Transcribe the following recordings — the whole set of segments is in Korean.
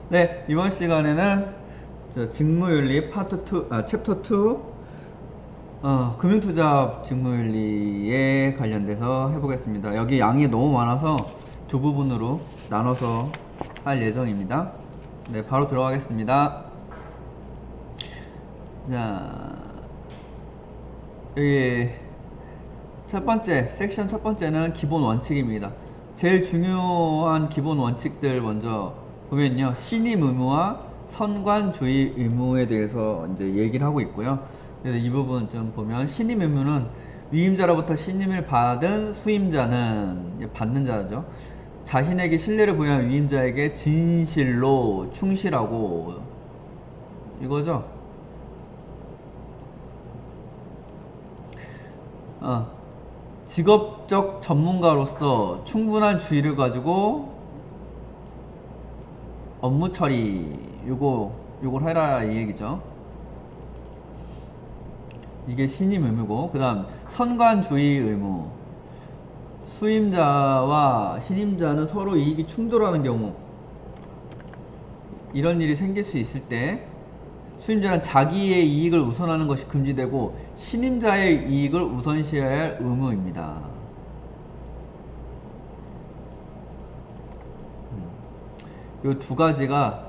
네, 이번 시간에는 직무윤리 파트 2, 챕터 2, 금융투자 직무윤리에 관련돼서 해보겠습니다. 여기 양이 너무 많아서 두 부분으로 나눠서 할 예정입니다. 네, 바로 들어가겠습니다. 자, 여기 섹션 첫 번째는 기본 원칙입니다. 제일 중요한 기본 원칙들 먼저 보면요. 신임 의무와 선관주의 의무에 대해서 이제 얘기를 하고 있고요. 그래서 이 부분 좀 보면 신임 의무는 위임자로부터 신임을 받은 수임자는 받는 자죠. 자신에게 신뢰를 부여한 위임자에게 진실로 충실하고 이거죠. 어, 직업적 전문가로서 충분한 주의를 가지고 업무 처리 요걸 해라 이 얘기죠. 이게 신임 의무고, 그 다음 선관주의 의무. 수임자와 신임자는 서로 이익이 충돌하는 경우, 이런 일이 생길 수 있을 때 수임자는 자기의 이익을 우선하는 것이 금지되고 신임자의 이익을 우선시해야 할 의무입니다. 이 두 가지가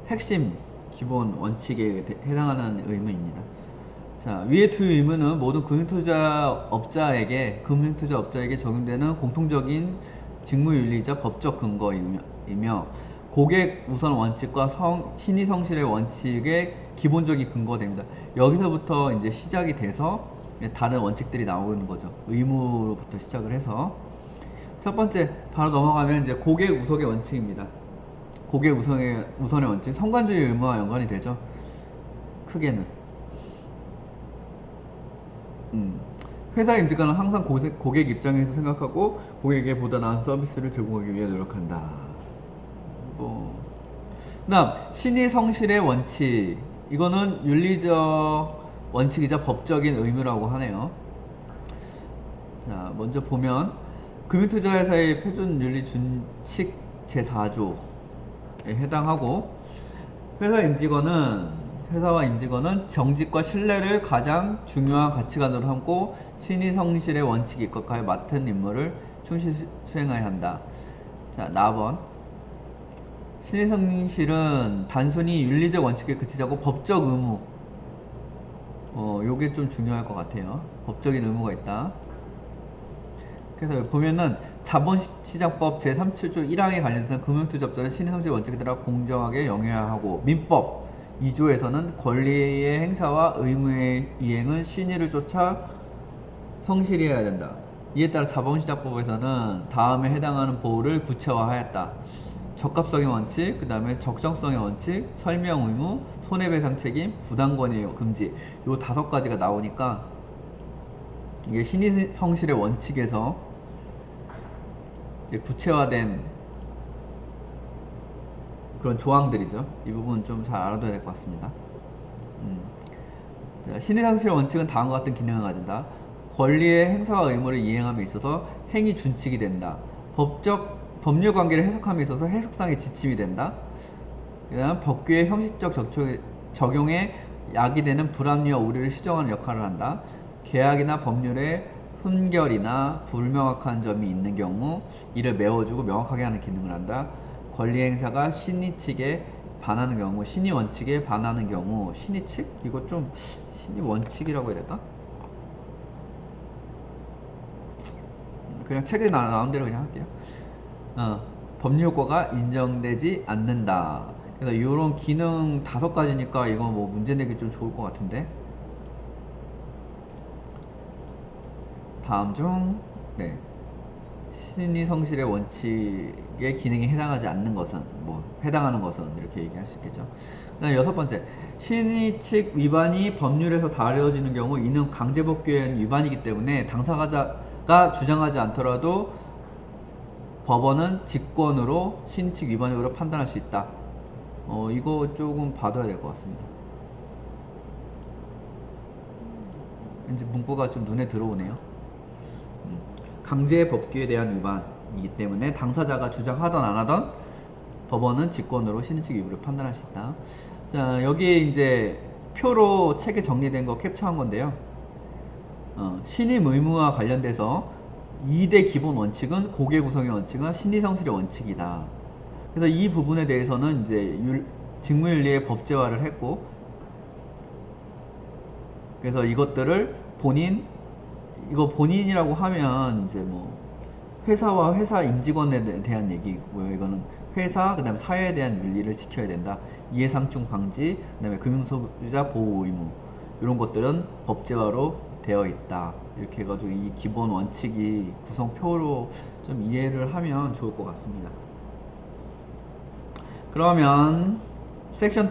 핵심 기본 원칙에 해당하는 의무입니다. 자, 위의 두 의무는 모든 금융투자업자에게 적용되는 공통적인 직무윤리적 법적 근거이며 고객 우선 원칙과 신의 성실의 원칙의 기본적인 근거가 됩니다. 여기서부터 이제 시작이 돼서 다른 원칙들이 나오는 거죠. 의무부터 시작을 해서 첫 번째 바로 넘어가면 이제 고객 우선의 원칙입니다. 고객 우선의 원칙, 성관주의 의무와 연관이 되죠. 크게는. 회사 임직관은 항상 고객 입장에서 생각하고 고객에게 보다 나은 서비스를 제공하기 위해 노력한다. 그다음 신의 성실의 원칙. 이거는 윤리적 원칙이자 법적인 의무라고 하네요. 자, 먼저 보면 금융투자회사의 표준윤리 준칙 제4조에 해당하고 회사와 임직원은 정직과 신뢰를 가장 중요한 가치관으로 삼고 신의 성실의 원칙에 입각하여 맡은 임무를 충실히 수행해야 한다. 자, 나번 신의 성실은 단순히 윤리적 원칙에 그치지 않고 법적 의무, 요게 좀 중요할 것 같아요. 법적인 의무가 있다. 그래서 보면은 자본시장법 제37조 1항에 관련해서 금융투자업자는 신의 성실 원칙에 따라 공정하게 영위해야 하고, 민법 2조에서는 권리의 행사와 의무의 이행은 신의를 쫓아 성실히 해야 된다. 이에 따라 자본시장법에서는 다음에 해당하는 보호를 구체화하였다. 적합성의 원칙, 그 다음에 적정성의 원칙, 설명 의무, 손해배상 책임, 부당권의 금지, 요 5가지가 나오니까 이게 신의 성실의 원칙에서 구체화된 그런 조항들이죠. 이 부분 좀 잘 알아둬야 될 것 같습니다. 신의 성실의 원칙은 다음과 같은 기능을 가진다. 권리의 행사와 의무를 이행함에 있어서 행위 준칙이 된다. 법률 관계를 해석함에 있어서 해석상의 지침이 된다. 그다음 법규의 형식적 적용에 약이 되는 불합리와 오류를 시정하는 역할을 한다. 계약이나 법률에 흠결이나 불명확한 점이 있는 경우 이를 메워주고 명확하게 하는 기능을 한다. 권리 행사가 신의 측에 반하는 경우, 신의 원칙에 반하는 경우, 신의 측? 이거 좀 신의 원칙이라고 해야 될까? 그냥 책에 나온 대로 그냥 할게요. 법률 효과가 인정되지 않는다. 그래서 이런 기능 5가지니까 이거 뭐 문제 내기 좀 좋을 것 같은데. 다음 중, 네. 신의 성실의 원칙의 기능에 해당하지 않는 것은, 해당하는 것은 이렇게 얘기할 수 있겠죠. 그다음 6번째, 신의 측 위반이 법률에서 다뤄지는 경우 이는 강제법규에 의한 위반이기 때문에 당사자가 주장하지 않더라도 법원은 직권으로 신의 측 위반으로 판단할 수 있다. 이거 조금 봐둬야 될 것 같습니다. 왠지 문구가 좀 눈에 들어오네요. 강제법규에 대한 위반이기 때문에 당사자가 주장하던 안 하던 법원은 직권으로 신의 측 위법을 판단할 수 있다. 자, 여기에 이제 표로 책에 정리된 거 캡처한 건데요. 신임 의무와 관련돼서 2대 기본 원칙은 고개 구성의 원칙과 신의 성실의 원칙이다. 그래서 이 부분에 대해서는 이제 직무윤리의 법제화를 했고, 그래서 이것들을 이거 본인이라고 하면 이제 뭐 회사와 회사 임직원에 대한 얘기고요. 이거는 회사, 그 다음에 사회에 대한 윤리를 지켜야 된다. 이해상충 방지, 그 다음에 금융소비자 보호 의무, 이런 것들은 법제화로 되어 있다. 이렇게 해가지고 이 기본 원칙이 구성표로 좀 이해를 하면 좋을 것 같습니다. 그러면 섹션 2,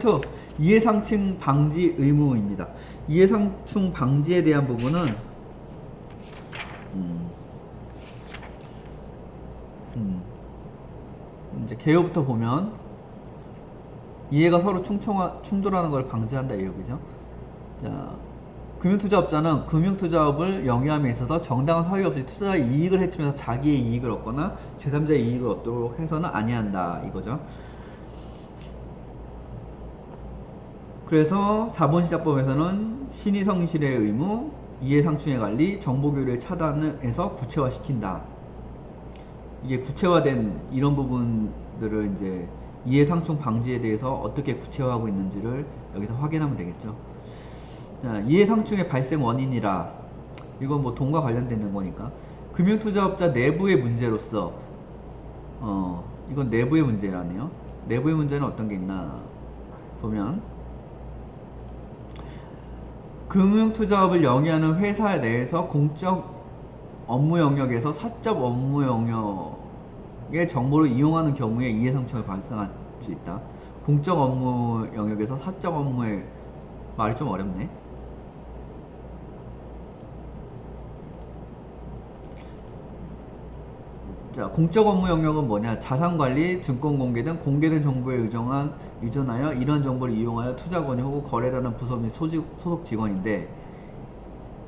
이해상충 방지 의무입니다. 이해상충 방지에 대한 부분은 이제 개요부터 보면 이해가 서로 충돌하는 걸 방지한다 이 얘기죠. 자, 금융투자업자는 금융투자업을 영위함에 있어서 정당한 사유 없이 투자의 이익을 해치면서 자기의 이익을 얻거나 제3자의 이익을 얻도록 해서는 아니한다 이거죠. 그래서 자본시장법에서는 신의성실의 의무, 이해상충의 관리, 정보교류의 차단해서 구체화시킨다. 이게 구체화된 이런 부분들을 이제 이해상충 방지에 대해서 어떻게 구체화하고 있는지를 여기서 확인하면 되겠죠. 자, 이해상충의 발생 원인이라, 이건 뭐 돈과 관련되는 거니까 금융투자업자 내부의 문제로서 이건 내부의 문제라네요. 내부의 문제는 어떤 게 있나 보면, 금융투자업을 영위하는 회사 내에서 공적 업무 영역에서 사적 업무 영역의 정보를 이용하는 경우에 이해상충이 발생할 수 있다. 공적 업무 영역에서 사적 업무의, 말이 좀 어렵네. 자, 공적 업무 영역은 뭐냐? 자산관리, 증권공개 등 공개된 정보에 의존하여 이러한 정보를 이용하여 투자 권유 혹은 거래라는 부서 및 소속 직원인데,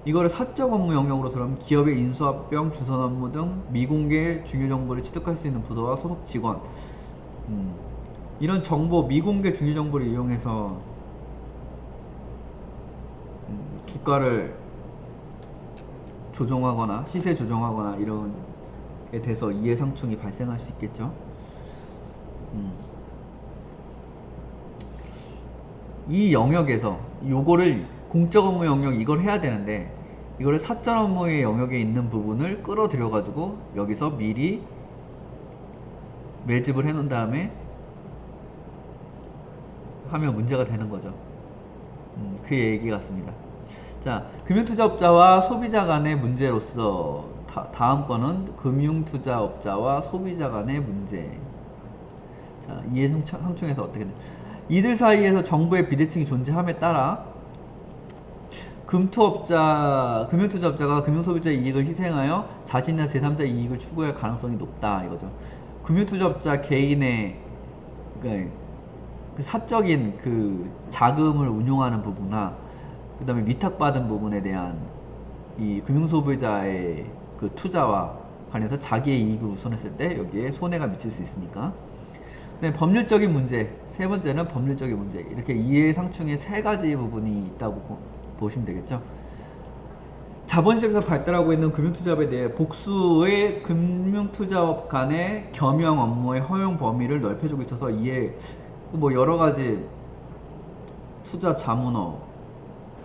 이거를 사적 업무 영역으로 들어가면 기업의 인수합병, 주선 업무 등 미공개 중요 정보를 취득할 수 있는 부서와 소속 직원, 이런 정보, 미공개 중요 정보를 이용해서 주가를 조정하거나 시세 조정하거나 이런 게 돼서 이해상충이 발생할 수 있겠죠. 이 영역에서 요거를 공적 업무 영역 이걸 해야 되는데, 이거를 사적 업무의 영역에 있는 부분을 끌어들여 가지고 여기서 미리 매집을 해 놓은 다음에 하면 문제가 되는 거죠. 그 얘기 같습니다. 자, 금융투자업자와 소비자 간의 문제로서 다음 거는 금융투자업자와 소비자 간의 문제. 자, 이해상충에서 어떻게 돼? 이들 사이에서 정보의 비대칭이 존재함에 따라 금융투자업자가 금융소비자의 이익을 희생하여 자신이나 제3자의 이익을 추구할 가능성이 높다 이거죠. 금융투자업자 개인의 그 사적인 그 자금을 운용하는 부분이나 그 다음에 위탁받은 부분에 대한 이 금융소비자의 그 투자와 관련해서 자기의 이익을 우선했을 때 여기에 손해가 미칠 수 있으니까. 네, 법률적인 문제, 세 번째는 법률적인 문제. 이렇게 이해상충의 세 가지 부분이 있다고 보시면 되겠죠. 자본시장에서 발달하고 있는 금융투자업에 대해 복수의 금융투자업 간의 겸용 업무의 허용 범위를 넓혀주고 있어서 이에 뭐 여러 가지 투자 자문업,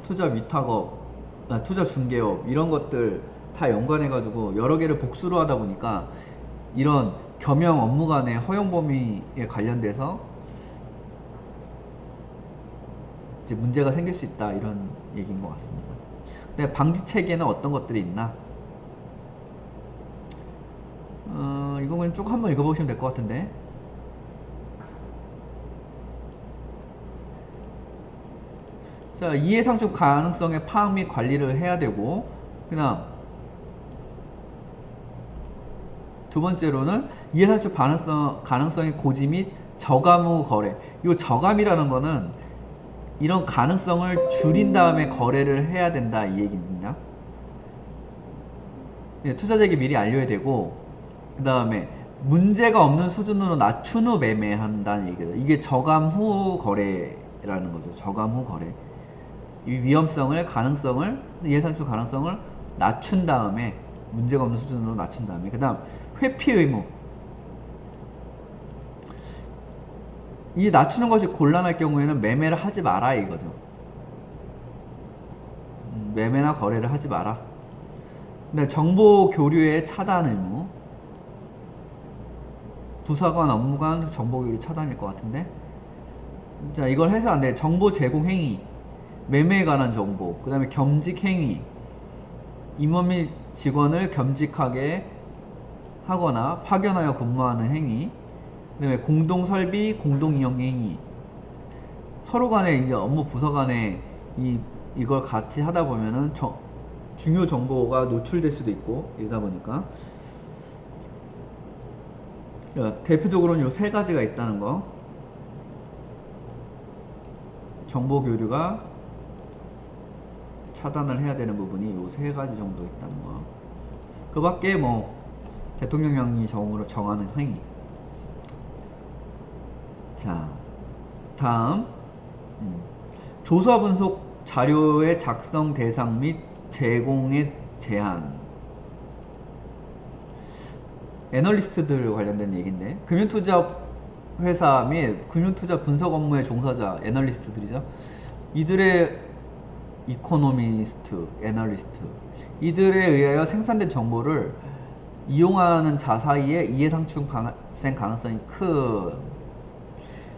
투자 위탁업, 투자 중개업 이런 것들 다 연관해가지고 여러 개를 복수로 하다 보니까 이런 겸용 업무 간의 허용 범위에 관련돼서 이제 문제가 생길 수 있다 이런 얘기인 것 같습니다. 근데 방지 체계는 어떤 것들이 있나? 이거 그냥 쭉 한번 읽어보시면 될 것 같은데. 자, 이해상충 가능성의 파악 및 관리를 해야 되고, 그다음 두 번째로는 이해상충 가능성의 고지 및 저감 후 거래. 이 저감이라는 거는 이런 가능성을 줄인 다음에 거래를 해야 된다 이 얘기입니다. 네, 투자자에게 미리 알려야 되고, 그 다음에 문제가 없는 수준으로 낮춘 후 매매한다는 얘기죠. 이게 저감 후 거래라는 거죠. 저감 후 거래. 이 위험성을, 가능성을, 예상치 가능성을 낮춘 다음에, 문제가 없는 수준으로 낮춘 다음에, 그 다음 회피 의무. 이 낮추는 것이 곤란할 경우에는 매매를 하지 마라 이거죠. 매매나 거래를 하지 마라. 근데 정보 교류의 차단 의무. 부사관, 업무관, 정보 교류 차단일 것 같은데. 자, 이걸 해서 안 돼. 정보 제공 행위, 매매에 관한 정보, 그 다음에 겸직 행위, 임원 및 직원을 겸직하게 하거나 파견하여 근무하는 행위, 그 다음에 공동 설비, 공동 이용 행위. 서로 간에 이제 업무 부서 간에 이걸 같이 하다 보면은 중요 정보가 노출될 수도 있고 이러다 보니까 대표적으로는 이 세 가지가 있다는 거. 정보 교류가 차단을 해야 되는 부분이 이 세 가지 정도 있다는 거. 그 밖에 뭐 대통령령이 정하는 행위. 자, 다음 조사 분석 자료의 작성 대상 및 제공의 제한. 애널리스트들 관련된 얘기인데, 금융투자 회사 및 금융투자 분석 업무의 종사자, 애널리스트들이죠. 이들의 이코노미스트, 애널리스트, 이들에 의하여 생산된 정보를 이용하는 자 사이에 이해상충 발생 가능성이 큰.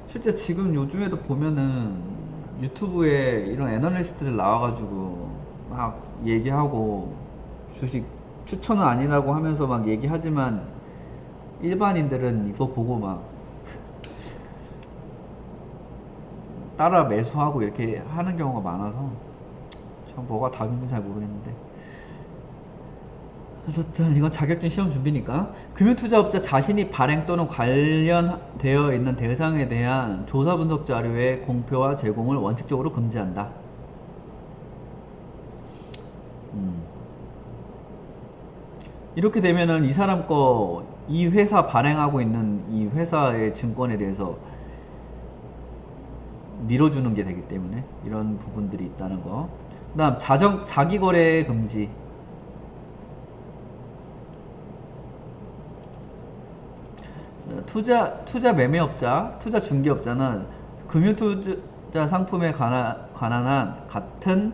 실제 지금 요즘에도 보면은 유튜브에 이런 애널리스트들 나와가지고 막 얘기하고, 주식 추천은 아니라고 하면서 막 얘기하지만 일반인들은 이거 보고 막 따라 매수하고 이렇게 하는 경우가 많아서 참 뭐가 답인지 잘 모르겠는데, 어쨌든 이건 자격증 시험 준비니까. 금융투자업자 자신이 발행 또는 관련되어 있는 대상에 대한 조사 분석 자료의 공표와 제공을 원칙적으로 금지한다. 이렇게 되면은 이 사람 이 회사 발행하고 있는 이 회사의 증권에 대해서 밀어주는 게 되기 때문에 이런 부분들이 있다는 거. 그 다음 자기거래 금지. 투자 매매업자, 투자 중개업자는 금융투자 상품에 관한 한 같은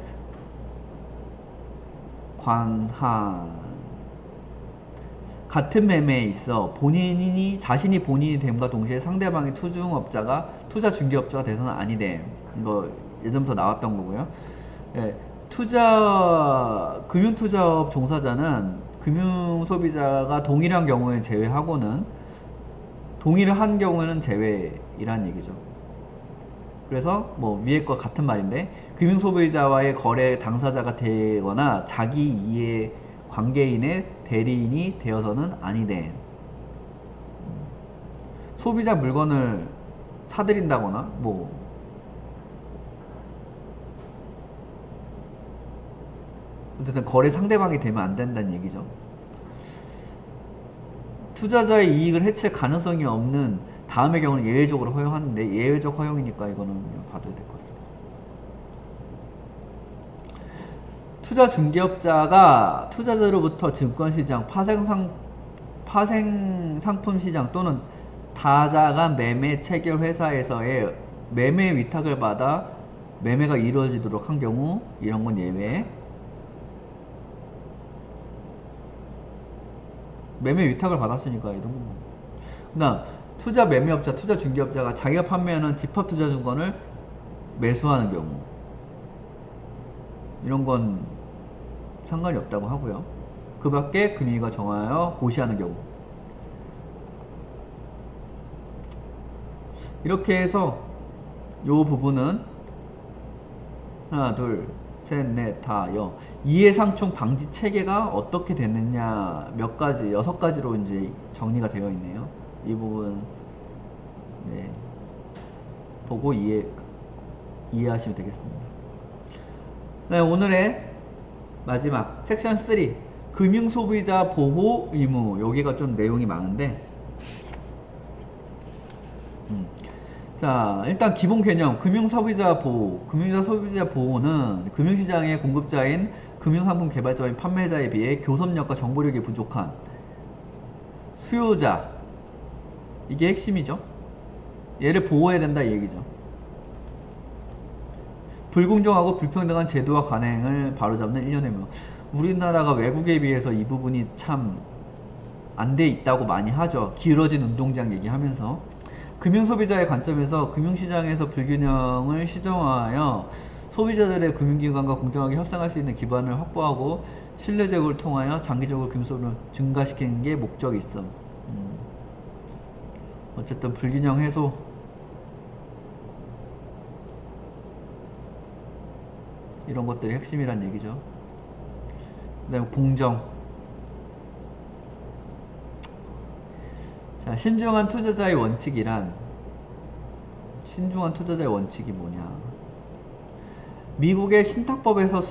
같은 매매에 있어 자신이 본인이 됨과 동시에 상대방의 투중업자가 투자 중개업자가 돼서는 아니됨. 이거 예전부터 나왔던 거고요. 예, 금융투자업 종사자는 금융소비자가 동일한 경우에 제외하고는, 동의를 한 경우에는 제외이란 얘기죠. 그래서 뭐 위에 거 같은 말인데, 금융소비자와의 거래 당사자가 되거나 자기 이해 관계인의 대리인이 되어서는 아니됨. 소비자 물건을 사들인다거나 뭐 어쨌든 거래 상대방이 되면 안 된다는 얘기죠. 투자자의 이익을 해칠 가능성이 없는 다음의 경우는 예외적으로 허용하는데, 예외적 허용이니까 이거는 그냥 봐둬야 될 것 같습니다. 투자 중개업자가 투자자로부터 증권시장, 파생상품시장 또는 다자간 매매 체결 회사에서의 매매 위탁을 받아 매매가 이루어지도록 한 경우, 이런 건 예외. 매매 위탁을 받았으니까 이런 거. 그 다음 투자 매매업자, 투자 중개업자가 자기가 판매하는 집합투자증권을 매수하는 경우, 이런 건 상관이 없다고 하고요. 그 밖에 금융위가 정하여 고시하는 경우. 이렇게 해서 요 부분은 하나, 둘, 셋, 넷, 다, 이해상충 방지 체계가 어떻게 됐느냐, 몇 가지, 6가지로 이제 정리가 되어 있네요. 이 부분, 네, 보고 이해하시면 되겠습니다. 네, 오늘의 마지막 섹션 3, 금융소비자 보호 의무. 여기가 좀 내용이 많은데, 자, 일단 기본 개념, 금융소비자 보호. 금융소비자 보호는 금융시장의 공급자인 금융상품 개발자인 판매자에 비해 교섭력과 정보력이 부족한 수요자, 이게 핵심이죠. 얘를 보호해야 된다 이 얘기죠. 불공정하고 불평등한 제도와 관행을 바로잡는 일련의 명. 우리나라가 외국에 비해서 이 부분이 참 안 돼 있다고 많이 하죠. 길어진 운동장 얘기하면서. 금융소비자의 관점에서 금융시장에서 불균형을 시정하여 소비자들의 금융기관과 공정하게 협상할 수 있는 기반을 확보하고 신뢰 제고를 통하여 장기적으로 금융소비를 증가시키는 게 목적이 있어. 어쨌든 불균형 해소, 이런 것들이 핵심이란 얘기죠. 그 다음에 공정. 자, 신중한 투자자의 원칙이란, 신중한 투자자의 원칙이 뭐냐. 미국의 신탁법에서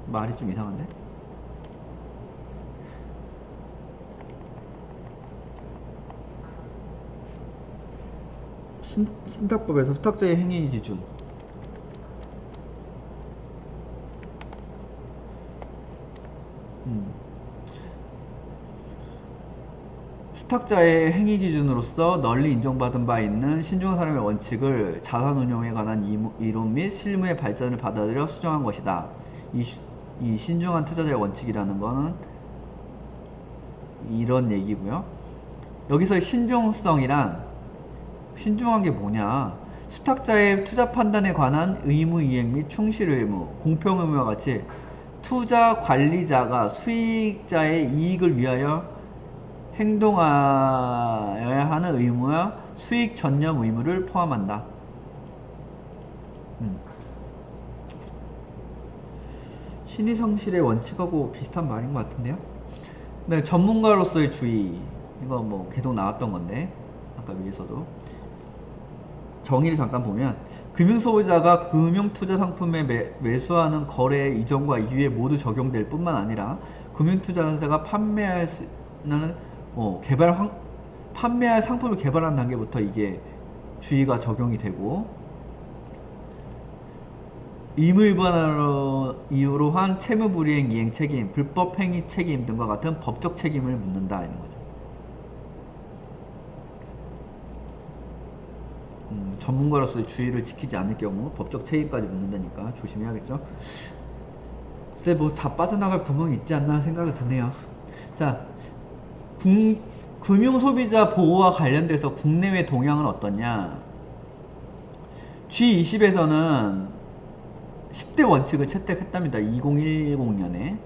말이 좀 이상한데? 신탁법에서 수탁자의 행위 기준. 수탁자의 행위 기준으로서 널리 인정받은 바 있는 신중한 사람의 원칙을 자산운용에 관한 이론 및 실무의 발전을 받아들여 수정한 것이다. 이 신중한 투자자의 원칙이라는 거는 이런 얘기고요. 여기서 신중성이란, 신중한 게 뭐냐, 수탁자의 투자 판단에 관한 의무 이행 및 충실 의무, 공평 의무와 같이 투자 관리자가 수익자의 이익을 위하여 행동하여야 하는 의무와 수익 전념 의무를 포함한다. 신의성실의 원칙하고 비슷한 말인 것 같은데요. 네, 전문가로서의 주의. 이거 뭐 계속 나왔던 건데, 아까 위에서도 정의를 잠깐 보면, 금융소비자가 금융투자상품에 매수하는 거래 이전과 이후에 모두 적용될 뿐만 아니라 금융투자자가 판매할 상품을 개발한 단계부터 이게 주의가 적용이 되고, 의무위반 이유로 한 채무불이행 이행 책임, 불법행위 책임 등과 같은 법적 책임을 묻는다 이런 거죠. 전문가로서의 주의를 지키지 않을 경우 법적 책임까지 묻는다니까 조심해야겠죠. 근데 뭐 다 빠져나갈 구멍이 있지 않나 생각이 드네요. 자, 금융소비자 보호와 관련돼서 국내외 동향은 어떠냐. G20에서는 10대 원칙을 채택했답니다. 2010년에.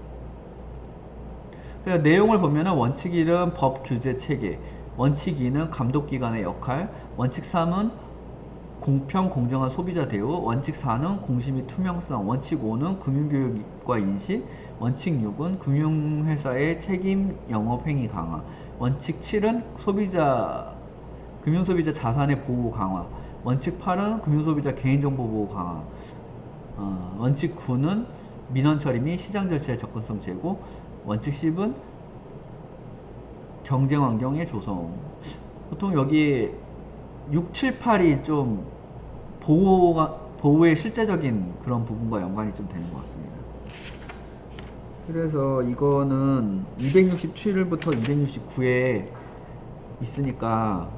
그러니까 내용을 보면은 원칙 1은 법 규제 체계, 원칙 2는 감독기관의 역할, 원칙 3은 공평 공정한 소비자 대우, 원칙 4는 공시 및 투명성, 원칙 5는 금융교육과 인식, 원칙 6은 금융회사의 책임 영업행위 강화, 원칙 7은 금융소비자 자산의 보호 강화, 원칙 8은 금융소비자 개인정보 보호 강화, 원칙 9는 민원 처리 및 시장 절차의 접근성 제고, 원칙 10은 경쟁 환경의 조성. 보통 여기 6, 7, 8이 좀 보호의 실제적인 그런 부분과 연관이 좀 되는 것 같습니다. 그래서 이거는 267부터 269에 있으니까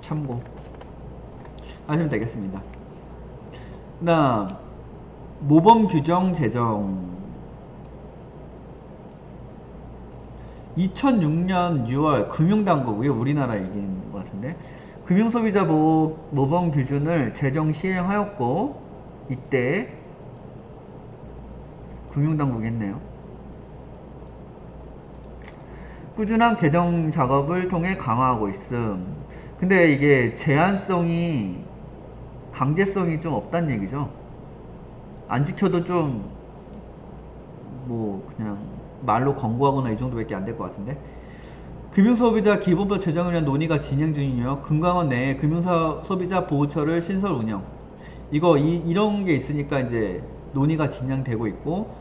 참고 하시면 되겠습니다. 그 다음 모범 규정 제정. 2006년 6월 금융당국이요, 우리나라 얘기인 것 같은데, 금융소비자 보호 모범 규준을 제정 시행하였고, 이때 금융당국이 했네요. 꾸준한 개정 작업을 통해 강화하고 있음. 근데 이게 제한성이, 강제성이 좀 없다는 얘기죠. 안 지켜도 좀 뭐 그냥 말로 권고하거나 이 정도밖에 안 될 것 같은데, 금융소비자 기본법 제정을 위한 논의가 진행 중이며 금감원 내에 금융소비자 보호처를 신설 운영. 이런 게 있으니까 이제 논의가 진행되고 있고,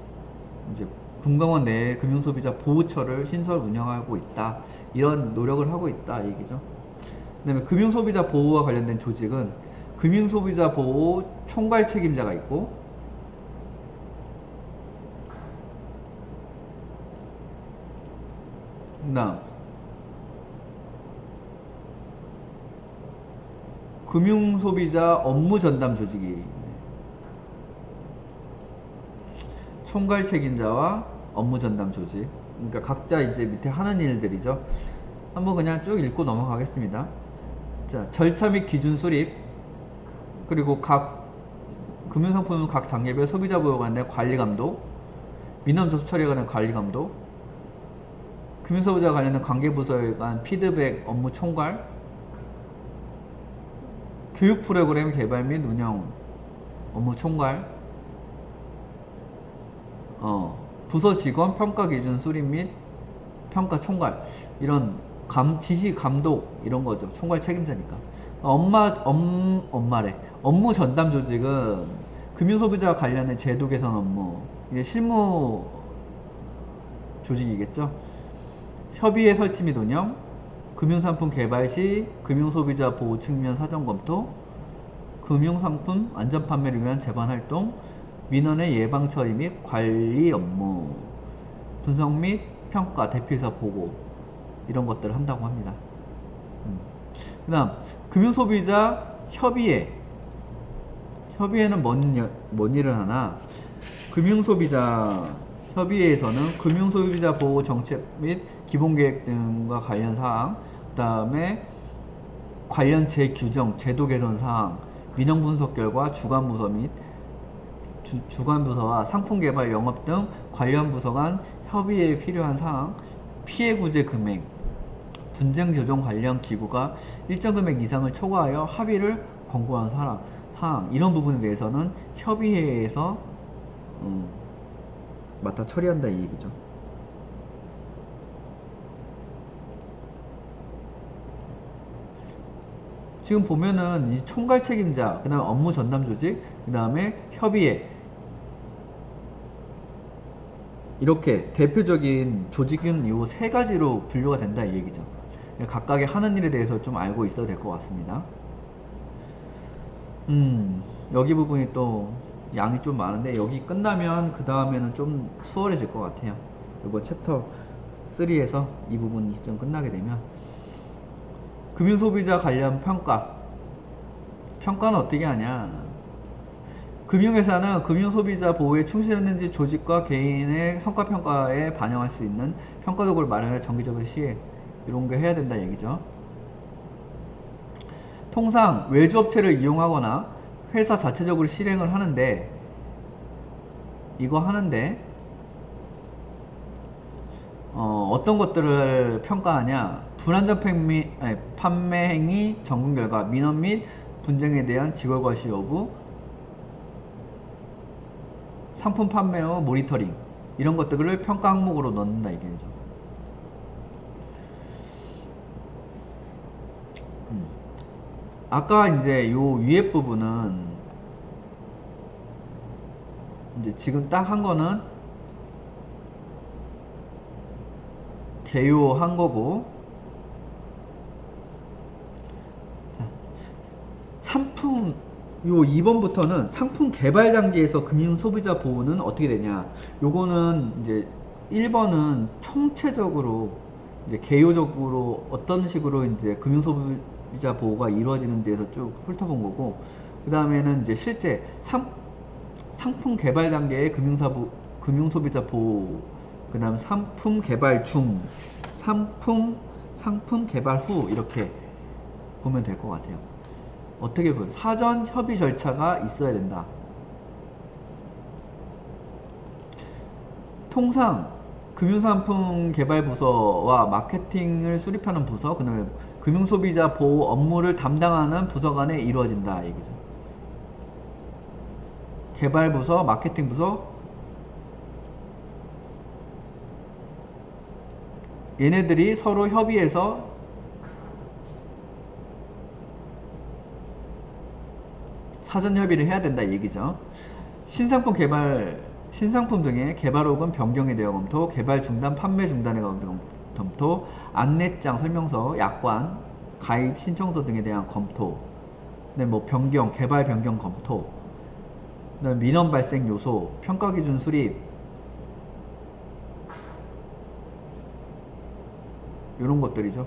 이제 금감원 내에 금융소비자 보호처를 신설 운영하고 있다. 이런 노력을 하고 있다 얘기죠. 그다음에 금융소비자 보호와 관련된 조직은 금융소비자 보호 총괄 책임자가 있고, 그다음 금융소비자 업무 전담 조직이 총괄 책임자와 업무 전담 조직. 그러니까 각자 이제 밑에 하는 일들이죠. 한번 그냥 쭉 읽고 넘어가겠습니다. 자, 절차 및 기준 수립, 그리고 각 금융상품 각 단계별 소비자 보호에 관한 관리 감독, 민원 접수 처리에 관한 관리 감독, 금융소비자와 관련된 관계부서에 관한 피드백 업무 총괄, 교육 프로그램 개발 및 운영 업무 총괄, 부서 직원 평가 기준 수립 및 평가 총괄, 이런 지시 감독 이런 거죠. 총괄 책임자니까. 업무 전담 조직은 금융소비자와 관련된 제도 개선 업무, 이게 실무 조직이겠죠. 협의회 설치 및 운영, 금융상품 개발 시 금융소비자 보호 측면 사전 검토, 금융상품 안전 판매를 위한 재반 활동, 민원의 예방 처리 및 관리 업무, 분석 및 평가, 대표이사 보고, 이런 것들을 한다고 합니다. 그 다음 금융소비자 협의회. 협의회는 뭔 일을 하나? 금융소비자 협의회에서는 금융소비자 보호 정책 및 기본계획 등과 관련 사항, 그 다음에 관련 재규정, 제도 개선 사항, 민원 분석 결과 주관부서 및 주관부서와 상품개발 영업 등 관련 부서 간 협의에 필요한 사항, 피해 구제 금액, 분쟁 조정 관련 기구가 일정 금액 이상을 초과하여 합의를 권고한 사항, 이런 부분에 대해서는 협의회에서 맡아 처리한다 이 얘기죠. 지금 보면은 이 총괄 책임자, 그 다음에 업무 전담 조직, 그 다음에 협의회, 이렇게 대표적인 조직은 이 세 가지로 분류가 된다 이 얘기죠. 각각의 하는 일에 대해서 좀 알고 있어야 될 것 같습니다. 여기 부분이 또 양이 좀 많은데, 여기 끝나면 그 다음에는 좀 수월해질 것 같아요. 이번 챕터 3에서 이 부분이 좀 끝나게 되면, 금융소비자 관련 평가는 어떻게 하냐. 금융회사는 금융소비자 보호에 충실했는지 조직과 개인의 성과평가에 반영할 수 있는 평가도구를 마련할 정기적인 시행, 이런 게 해야 된다 얘기죠. 통상 외주업체를 이용하거나 회사 자체적으로 실행을 하는데, 어떤 것들을 평가하냐. 불안전 판매 행위 점검 결과, 민원 및 분쟁에 대한 직원과시 여부, 상품 판매 후 모니터링, 이런 것들을 평가 항목으로 넣는다 이게죠. 아까 이제 요 위에 부분은 이제 지금 딱 한 거는 개요한 거고, 자, 요 2번부터는 상품 개발 단계에서 금융 소비자 보호는 어떻게 되냐. 요거는 이제 1번은 총체적으로 이제 개요적으로 어떤 식으로 이제 금융 소비자 보호가 이루어지는 데에서 쭉 훑어본 거고, 그 다음에는 이제 실제 상품 개발 단계의 금융 소비자 보호, 그 다음 상품 개발 중, 상품 개발 후, 이렇게 보면 될 것 같아요. 어떻게 보면 사전 협의 절차가 있어야 된다. 통상 금융상품 개발 부서와 마케팅을 수립하는 부서, 그 다음에 금융소비자 보호 업무를 담당하는 부서 간에 이루어진다 얘기죠. 개발부서, 마케팅부서, 얘네들이 서로 협의해서 사전 협의를 해야 된다 이 얘기죠. 신상품 등의 개발 혹은 변경에 대한 검토, 개발 중단, 판매 중단에 대한 검토, 안내장, 설명서, 약관, 가입 신청서 등에 대한 검토, 뭐 변경, 개발 변경 검토, 민원 발생 요소, 평가 기준 수립, 이런 것들이죠.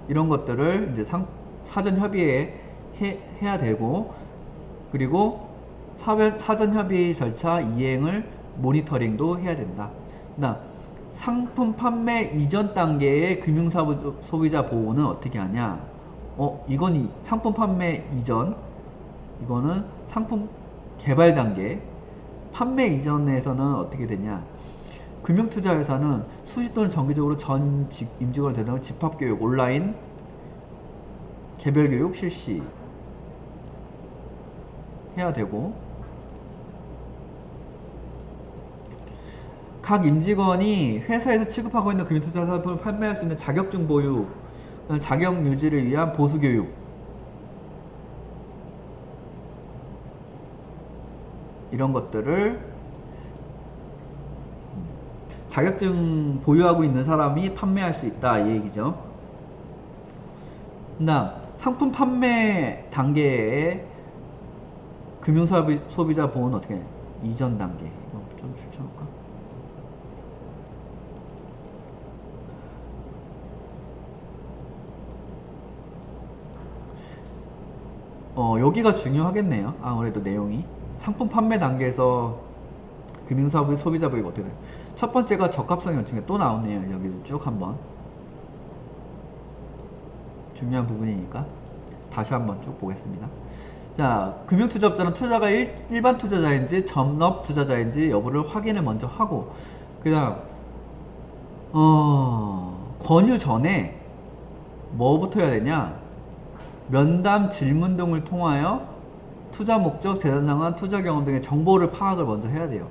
이런 것들을 이제 사전 협의에 해야 되고, 그리고 사전 협의 절차 이행을 모니터링도 해야 된다. 상품 판매 이전 단계의 금융소비자 보호는 어떻게 하냐? 이건 상품 판매 이전, 이거는 상품 개발 단계. 판매 이전에서는 어떻게 되냐? 금융투자회사는 수시 또는 정기적으로 전 임직원을 대상으로 집합교육, 온라인 개별교육 실시 해야 되고, 각 임직원이 회사에서 취급하고 있는 금융투자 상품을 판매할 수 있는 자격증 보유, 자격 유지를 위한 보수교육, 이런 것들을 자격증 보유하고 있는 사람이 판매할 수 있다 이 얘기죠. 상품 판매 단계의 금융소비자 보호는 어떻게 해? 이전 단계. 이거 좀 추천할까? 여기가 중요하겠네요. 아무래도 내용이 상품 판매 단계에서 금융소비자 보호가 어떻게 돼요? 첫 번째가 적합성 연층에 또 나오네요. 여기도 쭉 한번 중요한 부분이니까 다시 한번 쭉 보겠습니다. 자, 금융투자업자는 투자가 일반 투자자인지 전업 투자자인지 여부를 확인을 먼저 하고, 그 다음 권유 전에 뭐부터 해야 되냐? 면담, 질문 등을 통하여 투자 목적, 재산 상환, 투자 경험 등의 정보를 파악을 먼저 해야 돼요.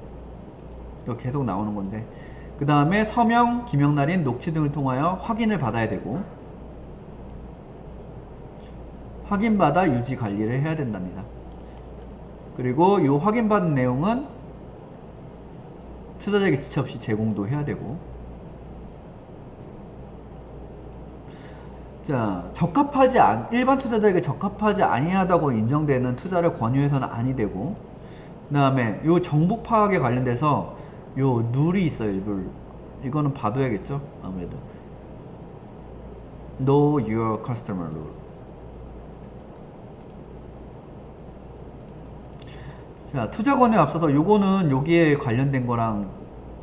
이거 계속 나오는 건데, 그 다음에 서명, 기명 날인, 녹취 등을 통하여 확인을 받아야 되고, 확인받아 유지 관리를 해야 된답니다. 그리고 이 확인받은 내용은 투자자에게 지체 없이 제공도 해야 되고, 자, 일반 투자자에게 적합하지 아니하다고 인정되는 투자를 권유해서는 아니 되고, 그 다음에 요 정보 파악에 관련돼서 요 룰이 있어요. 룰. 이거는 봐둬야겠죠. 아무래도 Know your customer rule. 자, 투자 권유에 앞서서 요거는 여기에 관련된 거랑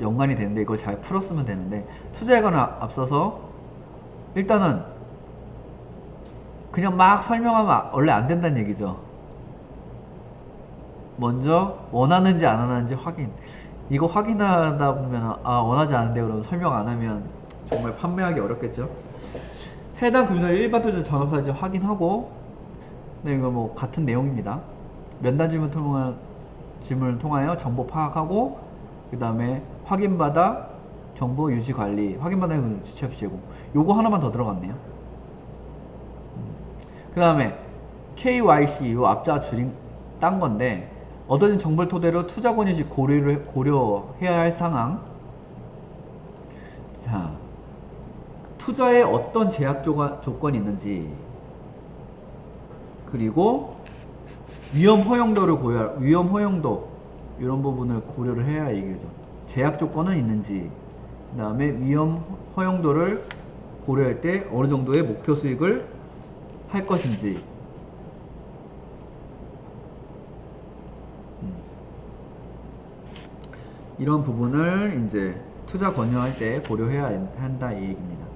연관이 되는데 이걸 잘 풀었으면 되는데, 투자에 관해 앞서서 일단은 그냥 막 설명하면 원래 안 된다는 얘기죠. 먼저 원하는지 안 원하는지 확인. 이거 확인하다 보면 원하지 않은데 그러면 설명 안 하면 정말 판매하기 어렵겠죠. 해당 금융사 일반 투자 전업사인지 확인하고, 네, 이거 뭐 같은 내용입니다. 면담 질문을 통하여 정보 파악하고, 그 다음에 확인받아 정보 유지 관리, 확인받아 지체 없이 제공. 요거 하나만 더 들어갔네요. 그 다음에 KYC 요 앞자 줄인 딴 건데, 얻어진 정보를 토대로 투자 권유 시 고려해야 할 상황. 자, 투자에 어떤 제약 조건이 있는지, 그리고 위험 허용도 이런 부분을 고려를 해야 얘기죠. 제약 조건은 있는지, 그 다음에 위험 허용도를 고려할 때 어느 정도의 목표 수익을 할 것인지, 이런 부분을 이제 투자 권유할 때 고려해야 한다 이 얘기입니다.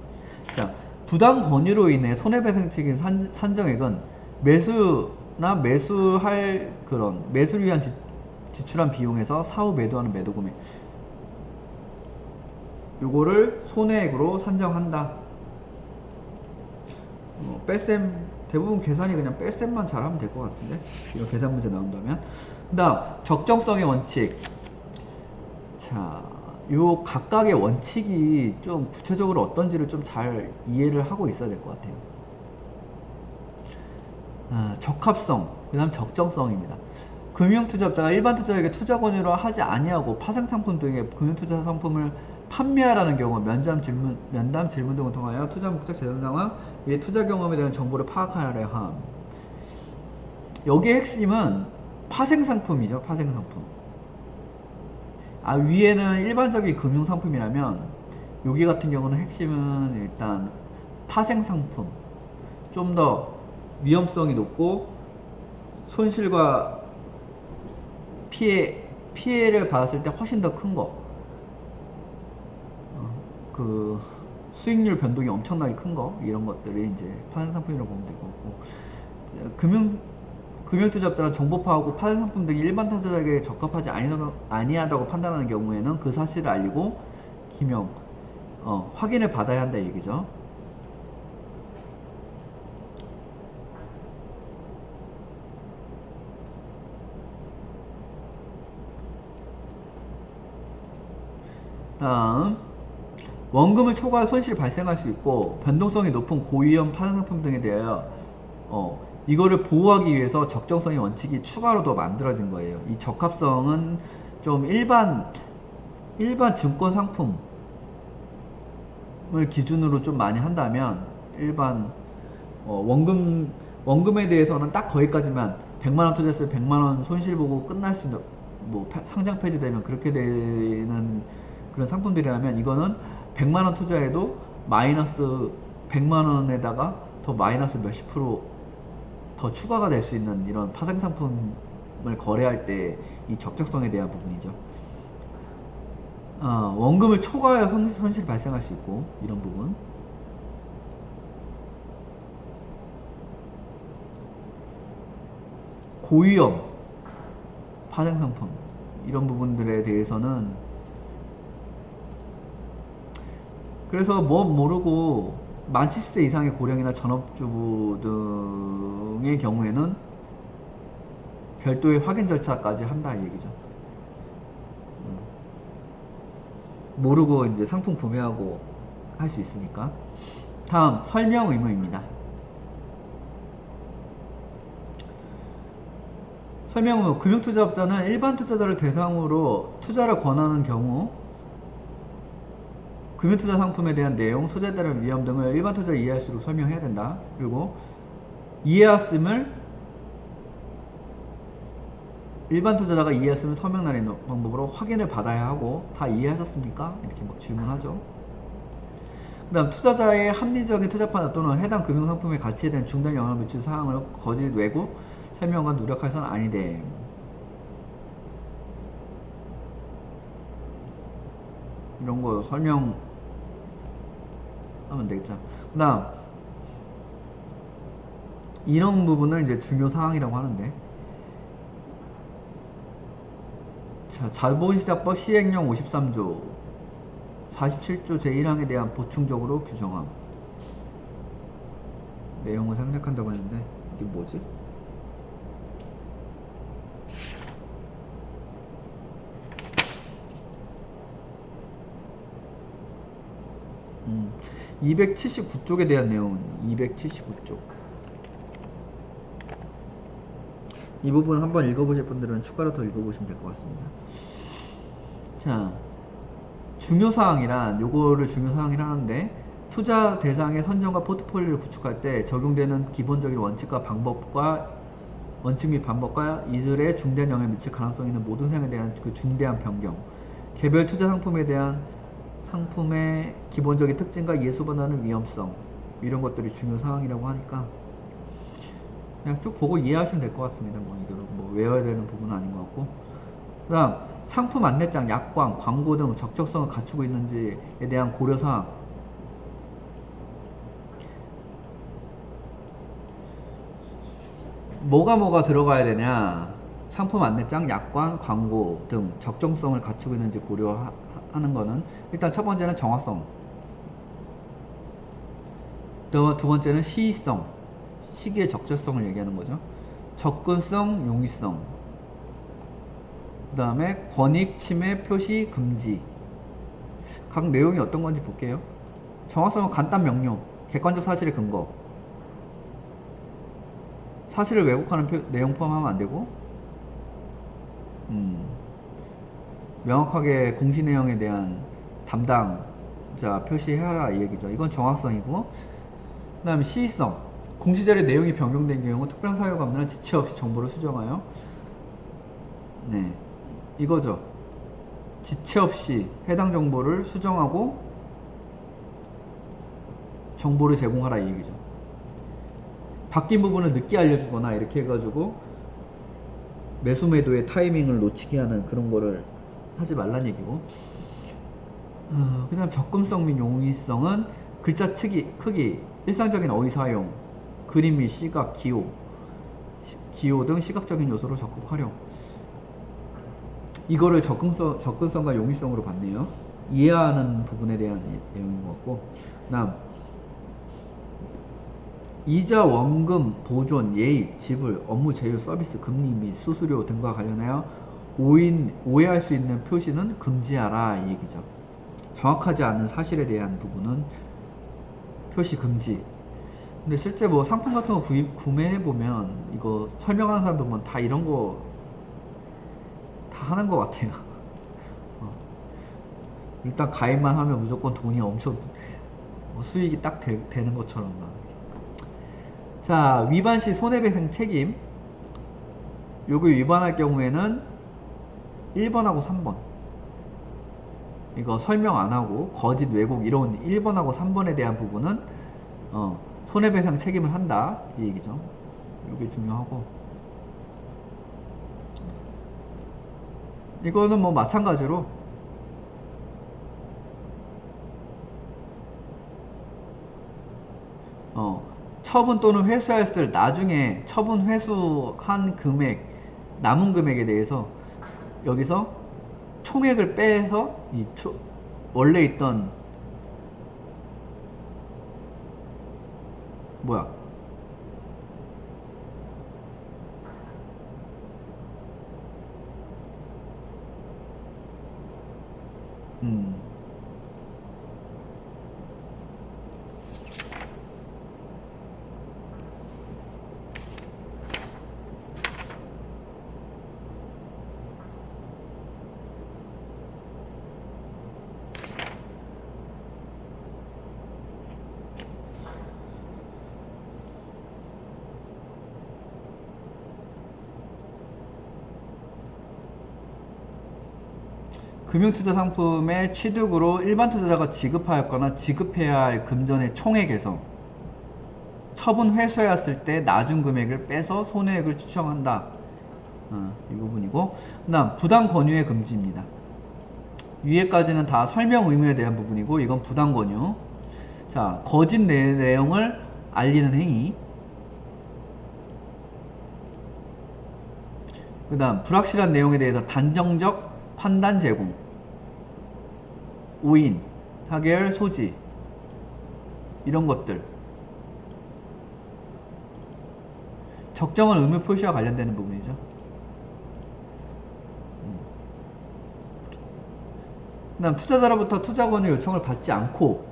자, 부당 권유로 인해 손해배상 책임 산정액은 매수를 위한 지출한 비용에서 사후 매도하는 매도 금액, 요거를 손해액으로 산정한다. 뺄셈, 대부분 계산이 그냥 뺄셈만 잘하면 될 것 같은데, 이런 계산 문제 나온다면. 그 다음 적정성의 원칙. 자, 요 각각의 원칙이 좀 구체적으로 어떤지를 좀 잘 이해를 하고 있어야 될 것 같아요. 적합성, 그 다음 적정성입니다. 금융투자업자가 일반 투자에게 투자 권유를 하지 아니하고 파생상품 등의 금융투자 상품을 판매하라는 경우 면담 질문 등을 통하여 투자 목적 재정 상황, 이에 투자 경험에 대한 정보를 파악하려 함. 여기의 핵심은 파생상품이죠. 파생상품. 위에는 일반적인 금융상품이라면 여기 같은 경우는 핵심은 일단 파생상품, 좀 더 위험성이 높고 손실과 피해를 받았을 때 훨씬 더 큰 거, 그 수익률 변동이 엄청나게 큰 거, 이런 것들이 이제 파생상품이라고 보면 될 것 같고, 금융투자업자는 정보 파악하고 파생상품 등이 일반 투자자에게 적합하지 아니하다고 판단하는 경우에는 그 사실을 알리고 확인을 받아야 한다 이 얘기죠. 다음, 원금을 초과해 손실이 발생할 수 있고 변동성이 높은 고위험 파생상품 등에 대하여 이거를 보호하기 위해서 적정성의 원칙이 추가로 더 만들어진 거예요. 이 적합성은 좀 일반 증권 상품을 기준으로 좀 많이 한다면 일반 원금에 대해서는 딱 거기까지만 100만원 투자했을 때 100만원 손실 보고 끝날 수 있는, 상장 폐지되면 그렇게 되는 그런 상품들이라면, 이거는 100만원 투자해도 마이너스 100만원에다가 더 마이너스 몇십 프로 더 추가가 될 수 있는 이런 파생 상품을 거래할 때 이 적정성에 대한 부분이죠. 원금을 초과해야 손실이 발생할 수 있고, 이런 부분. 고위험 파생 상품, 이런 부분들에 대해서는, 그래서 모르고 만 70세 이상의 고령이나 전업주부 등의 경우에는 별도의 확인 절차까지 한다 이 얘기죠. 모르고 이제 상품 구매하고 할 수 있으니까. 다음, 설명 의무입니다. 설명 의무. 금융투자업자는 일반 투자자를 대상으로 투자를 권하는 경우 금융투자 상품에 대한 내용, 투자에 따른 위험 등을 일반 투자자 이해할수록 설명해야 된다. 그리고 이해했음을 일반 투자자가 이해했으면 서명란의 방법으로 확인을 받아야 하고, 다 이해하셨습니까? 이렇게 막 질문하죠. 그 다음, 투자자의 합리적인 투자 판단 또는 해당 금융상품의 가치에 대한 중단 영향을 미칠 사항을 거짓 왜곡, 설명과 누락해서는 아니돼. 이런 거 설명하면 되겠죠. 그 다음, 이런 부분을 이제 중요 사항이라고 하는데, 자, 자본시장법 시행령 53조 47조 제1항에 대한 보충적으로 규정함. 내용을 생략한다고 했는데 이게 뭐지? 음, 279쪽에 대한 내용은 279쪽. 이 부분 한번 읽어보실 분들은 추가로 더 읽어보시면 될 것 같습니다. 자, 중요사항이란, 요거를 중요사항이라 하는데, 투자 대상의 선정과 포트폴리오를 구축할 때 적용되는 기본적인 원칙과 방법과 원칙 및 방법과 이들의 중대한 영향을 미칠 가능성이 있는 모든 사항에 대한 그 중대한 변경, 개별 투자 상품에 대한 상품의 기본적인 특징과 예수보다는 위험성, 이런 것들이 중요사항이라고 하니까 그냥 쭉 보고 이해하시면 될 것 같습니다. 이거를 외워야 되는 부분은 아닌 것 같고. 그 다음, 상품 안내장, 약관, 광고 등 적정성을 갖추고 있는지에 대한 고려사항. 뭐가 들어가야 되냐? 상품 안내장, 약관, 광고 등 적정성을 갖추고 있는지 고려하는 거는, 일단 첫 번째는 정확성, 두 번째는 시의성, 시기의 적절성을 얘기하는 거죠. 접근성, 용이성, 그 다음에 권익 침해 표시 금지, 각 내용이 어떤 건지 볼게요. 정확성은 간단 명료, 객관적 사실의 근거, 사실을 왜곡하는 내용 포함하면 안 되고, 명확하게 공시 내용에 대한 담당자 표시해라 이 얘기죠. 이건 정확성이고, 그 다음에 시의성, 공시자료 내용이 변경된 경우 특별한 사유가 없는 한 지체 없이 정보를 수정하여, 네, 이거죠. 지체 없이 해당 정보를 수정하고 정보를 제공하라 이 얘기죠. 바뀐 부분을 늦게 알려주거나 이렇게 해가지고 매수 매도의 타이밍을 놓치게 하는 그런 거를 하지 말란 얘기고, 그 다음 접근성 및 용이성은 글자 크기, 일상적인 어휘 사용, 그림 및 시각, 기호 등 시각적인 요소로 적극 활용. 이거를 접근성과 용이성으로 봤네요. 이해하는 부분에 대한 내용인 것 같고, 그 다음 이자, 원금, 보존, 예입, 지불, 업무 제휴, 서비스, 금리 및 수수료 등과 관련하여 오해할 수 있는 표시는 금지하라 이 얘기죠. 정확하지 않은 사실에 대한 부분은 표시 금지. 근데 실제 뭐 상품 같은 거 구매해보면 이거 설명하는 사람 보면 다 이런 거 다 하는 것 같아요. 일단 가입만 하면 무조건 돈이 엄청 수익이 딱 되는 것처럼 막. 자, 위반 시 손해배상 책임. 요거 위반할 경우에는 1번하고 3번 이거 설명 안하고 거짓 왜곡 이런 1번하고 3번에 대한 부분은 손해배상 책임을 한다 이 얘기죠. 이게 중요하고, 이거는 뭐 마찬가지로 처분 또는 회수했을 나중에 처분 회수한 금액, 남은 금액에 대해서 여기서 총액을 빼서 원래 있던 뭐야 금융투자 상품의 취득으로 일반 투자자가 지급하였거나 지급해야 할 금전의 총액에서 처분 회수하였을 때 나중 금액을 빼서 손해액을 추정한다. 이 부분이고, 그 다음 부당 권유의 금지입니다. 위에까지는 다 설명 의무에 대한 부분이고, 이건 부당 권유. 자, 거짓 내용을 알리는 행위. 그 다음 불확실한 내용에 대해서 단정적 판단 제공, 오인, 타결, 소지 이런 것들. 적정한 의무 표시와 관련되는 부분이죠. 그 다음 투자자로부터 투자 권유 요청을 받지 않고,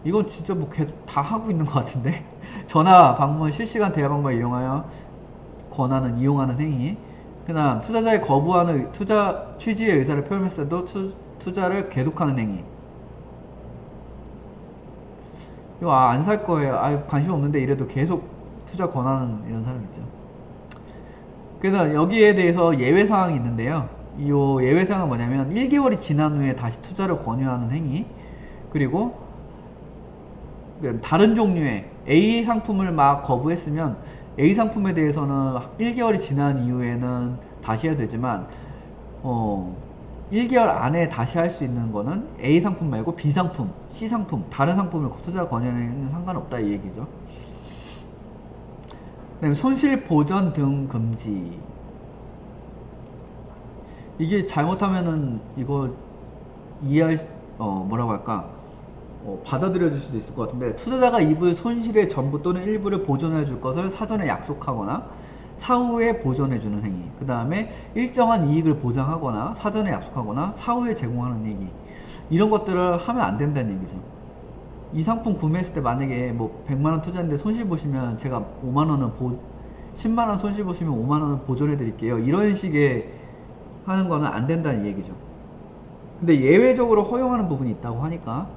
이건 진짜 뭐 계속 다 하고 있는 것 같은데 전화, 방문, 실시간 대화 방법을 이용하여 권한은 이용하는 행위. 그 다음 투자자의 거부하는 투자 취지의 의사를 표현했을 때도 투자를 계속하는 행위. 이거 안 살 거예요, 관심 없는데 이래도 계속 투자 권하는 이런 사람 있죠. 그래서 여기에 대해서 예외사항이 있는데요, 이 예외사항은 뭐냐면 1개월이 지난 후에 다시 투자를 권유하는 행위, 그리고 다른 종류의 A 상품을 막 거부했으면 A 상품에 대해서는 1개월이 지난 이후에는 다시 해야 되지만 1개월 안에 다시 할 수 있는 거는 A 상품 말고 B 상품, C 상품, 다른 상품을 투자 권유하는 상관없다 이 얘기죠. 그다음에 손실 보전 등 금지. 이게 잘못하면은 이거 뭐라고 할까, 받아들여질 수도 있을 것 같은데, 투자자가 입을 손실의 전부 또는 일부를 보존해 줄 것을 사전에 약속하거나 사후에 보존해주는 행위, 그 다음에 일정한 이익을 보장하거나 사전에 약속하거나 사후에 제공하는 행위, 이런 것들을 하면 안 된다는 얘기죠. 이 상품 구매했을 때 만약에 뭐 100만원 투자했는데 손실 보시면 제가 5만원은 10만원 손실 보시면 5만원은 보존해 드릴게요, 이런 식의 하는 거는 안 된다는 얘기죠. 근데 예외적으로 허용하는 부분이 있다고 하니까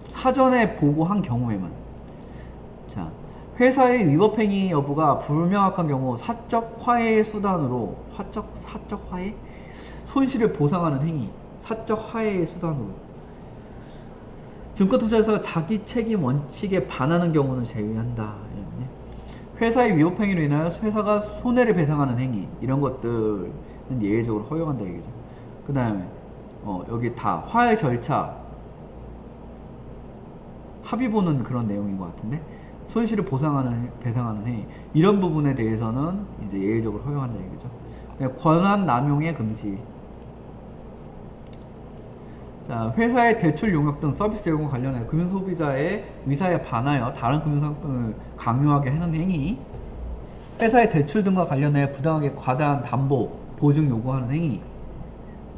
사전에 보고한 경우에만. 자, 회사의 위법행위 여부가 불명확한 경우 사적 화해 수단으로, 사적 화해? 손실을 보상하는 행위, 사적 화해의 수단으로. 증권투자에서 자기 책임 원칙에 반하는 경우는 제외한다. 회사의 위법행위로 인하여 회사가 손해를 배상하는 행위, 이런 것들은 예외적으로 허용한다 얘기죠. 그 다음에 여기 다 화해 절차 합의 보는 그런 내용인 것 같은데, 손실을 보상하는 배상하는 행위, 이런 부분에 대해서는 이제 예외적으로 허용한다 얘기죠. 권한 남용의 금지. 자, 회사의 대출 용역 등 서비스 제공 관련해 금융소비자의 의사에 반하여 다른 금융상품을 강요하게 하는 행위, 회사의 대출 등과 관련해 부당하게 과다한 담보, 보증 요구하는 행위,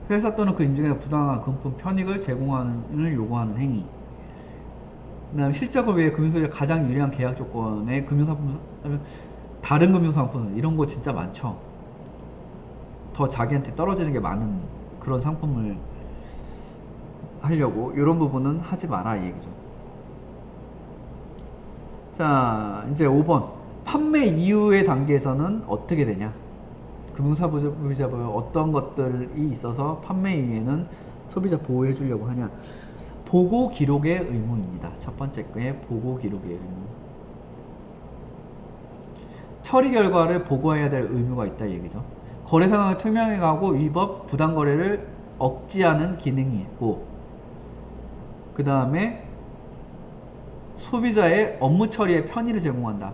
회사 또는 그 인증에 부당한 금품 편익을 제공하는 요구하는 행위, 그 다음 실적을 위해 금융소비자 가장 유리한 계약 조건의 금융상품, 다른 금융상품, 이런 거 진짜 많죠. 더 자기한테 떨어지는 게 많은 그런 상품을 하려고, 이런 부분은 하지 마라 이 얘기죠. 자, 이제 5번 판매 이후의 단계에서는 어떻게 되냐. 금융소비자법에 어떤 것들이 있어서 판매 이후에는 소비자 보호해 주려고 하냐. 보고 기록의 의무입니다. 첫 번째 거에 보고 기록의 의무. 처리 결과를 보고해야 될 의무가 있다 얘기죠. 거래 상황을 투명하게 하고 위법, 부당 거래를 억제하는 기능이 있고, 그 다음에 소비자의 업무 처리에 편의를 제공한다.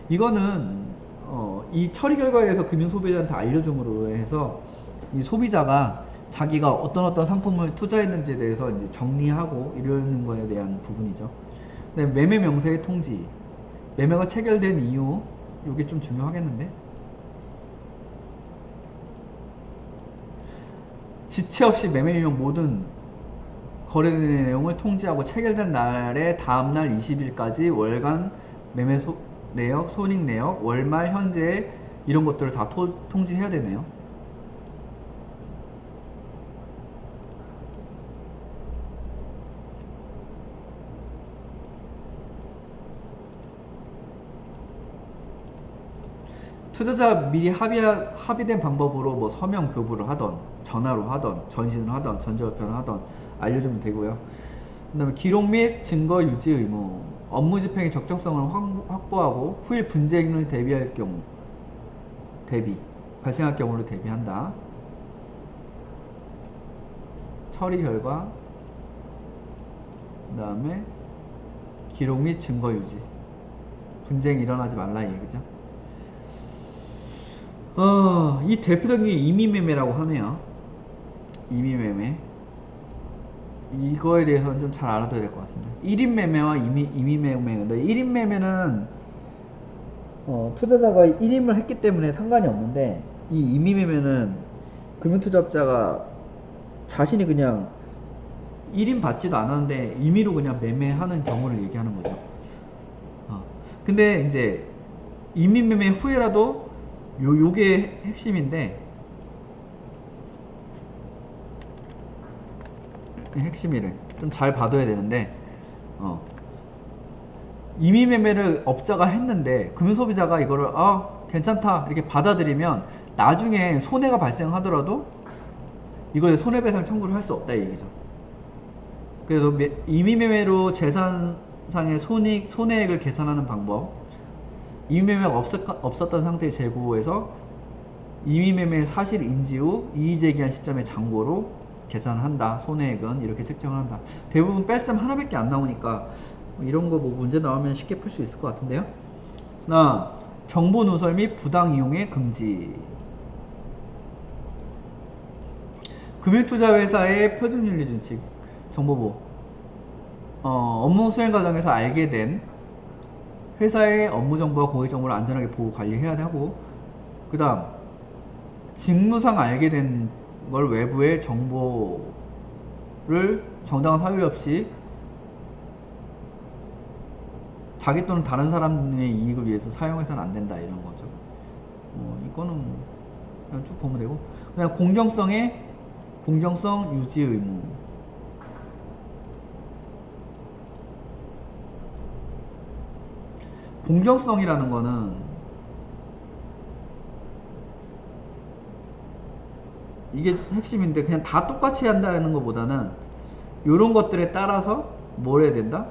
이거는 이 처리 결과에 대해서 금융소비자한테 알려줌으로 해서 이 소비자가 자기가 어떤 상품을 투자했는지에 대해서 이제 정리하고 이러는 거에 대한 부분이죠. 근데 매매 명세의 통지, 매매가 체결된 이유, 이게 좀 중요하겠는데, 지체 없이 매매 유형 모든 거래된 내용을 통지하고 체결된 날의 다음날 20일까지 월간 매매 내역, 손익 내역, 월말 현재, 이런 것들을 다 통지해야 되네요. 투자자 미리 합의된 방법으로 뭐 서면 교부를 하던, 전화로 하던, 전신을 하던, 전자우편을 하던 알려주면 되고요. 그 다음에 기록 및 증거 유지 의무, 업무 집행의 적정성을 확보하고 후일 분쟁을 대비할 경우, 발생할 경우를 대비한다. 처리 결과, 그 다음에 기록 및 증거 유지, 분쟁이 일어나지 말라 이 얘기죠. 이 대표적인 게 임의매매라고 하네요. 임의매매, 이거에 대해서는 좀 잘 알아둬야 될 것 같습니다. 1인 매매와 임의매매인데, 1인 매매는 투자자가 1인을 했기 때문에 상관이 없는데, 이 임의매매는 금융투자업자가 자신이 그냥 1인 받지도 않았는데 임의로 그냥 매매하는 경우를 얘기하는 거죠. 근데 이제 임의매매 후에라도 요게 핵심인데, 핵심이래. 좀 잘 봐둬야 되는데, 임의매매를 업자가 했는데 금융소비자가 이거를 괜찮다 이렇게 받아들이면 나중에 손해가 발생하더라도 이거에 손해배상 청구를 할 수 없다 이 얘기죠. 그래서 임의매매로 재산상의 손해액을 계산하는 방법, 임의매매가 없었던 상태의 재고에서 임의매매 사실 인지 후 이의제기한 시점의 잔고로 계산한다. 손해액은 이렇게 책정을 한다. 대부분 뺄셈 하나밖에 안 나오니까 이런 거 뭐 문제 나오면 쉽게 풀 수 있을 것 같은데요. 하나, 정보 누설 및 부당 이용의 금지. 금융투자회사의 표준윤리 준칙, 정보보호. 업무 수행 과정에서 알게 된 회사의 업무 정보와 고객 정보를 안전하게 보호 관리해야 하고, 그 다음 직무상 알게 된 걸 외부의 정보를 정당한 사유 없이 자기 또는 다른 사람의 이익을 위해서 사용해서는 안 된다, 이런 거죠. 이거는 그냥 쭉 보면 되고, 그다음 공정성 유지 의무. 공정성이라는 거는 이게 핵심인데, 그냥 다 똑같이 한다는 것보다는 이런 것들에 따라서 뭘 해야 된다?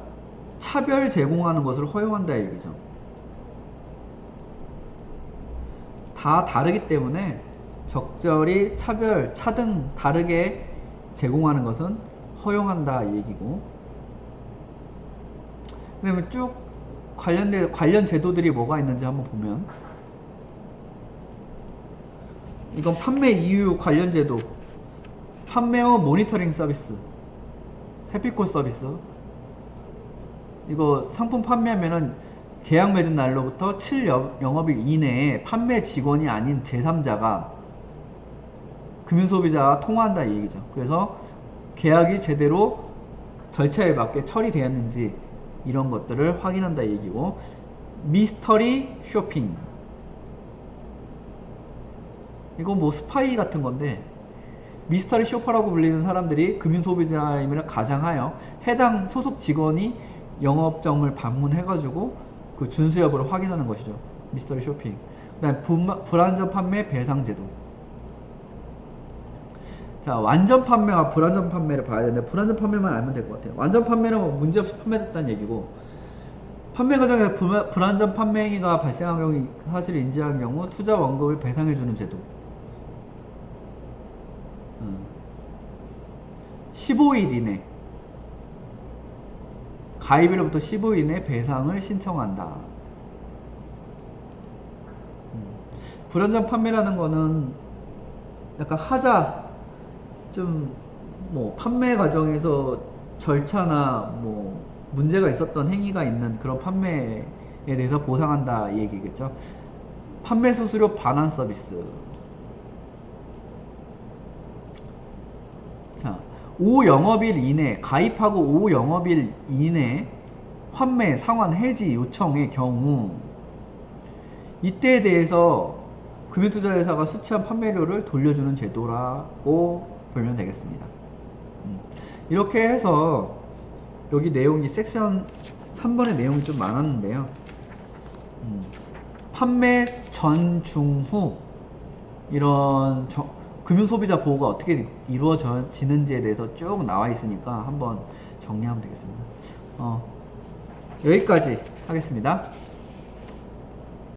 차별 제공하는 것을 허용한다, 이 얘기죠. 다 다르기 때문에 적절히 차등 다르게 제공하는 것은 허용한다, 이 얘기고, 그 다음에 쭉 관련 제도들이 뭐가 있는지 한번 보면, 이건 판매 이유 관련 제도, 판매어 모니터링 서비스, 해피콜 서비스. 이거 상품 판매하면은 계약 맺은 날로부터 7영업일 이내에 판매 직원이 아닌 제3자가 금융소비자와 통화한다, 이 얘기죠. 그래서 계약이 제대로 절차에 맞게 처리되었는지 이런 것들을 확인한다, 이 얘기고, 미스터리 쇼핑, 이거 뭐 스파이 같은 건데, 미스터리 쇼퍼라고 불리는 사람들이 금융소비자임을 가장하여 해당 소속 직원이 영업점을 방문해가지고 그 준수 여부를 확인하는 것이죠. 미스터리 쇼핑. 그 다음 불안전 판매 배상제도. 자, 완전 판매와 불완전 판매를 봐야 되는데, 불완전 판매만 알면 될 것 같아요. 완전 판매는 뭐 문제없이 판매됐다는 얘기고, 판매 과정에서 불완전 판매 행위가 발생한 경우 사실을 인지한 경우 투자 원금을 배상해주는 제도. 15일 이내, 가입일로부터 15일 이내 배상을 신청한다. 불완전 판매라는 거는 약간 뭐 판매 과정에서 절차나 뭐 문제가 있었던 행위가 있는 그런 판매에 대해서 보상한다, 이 얘기겠죠. 판매 수수료 반환 서비스. 자, 5영업일 이내, 가입하고 5영업일 이내 환매, 상환, 해지 요청의 경우 이때에 대해서 금융투자회사가 수취한 판매료를 돌려주는 제도라고 보면 되겠습니다. 이렇게 해서 여기 내용이 섹션 3번의 내용이 좀 많았는데요. 판매 전, 중, 후 이런 금융소비자 보호가 어떻게 이루어지는지에 대해서 쭉 나와 있으니까 한번 정리하면 되겠습니다. 여기까지 하겠습니다.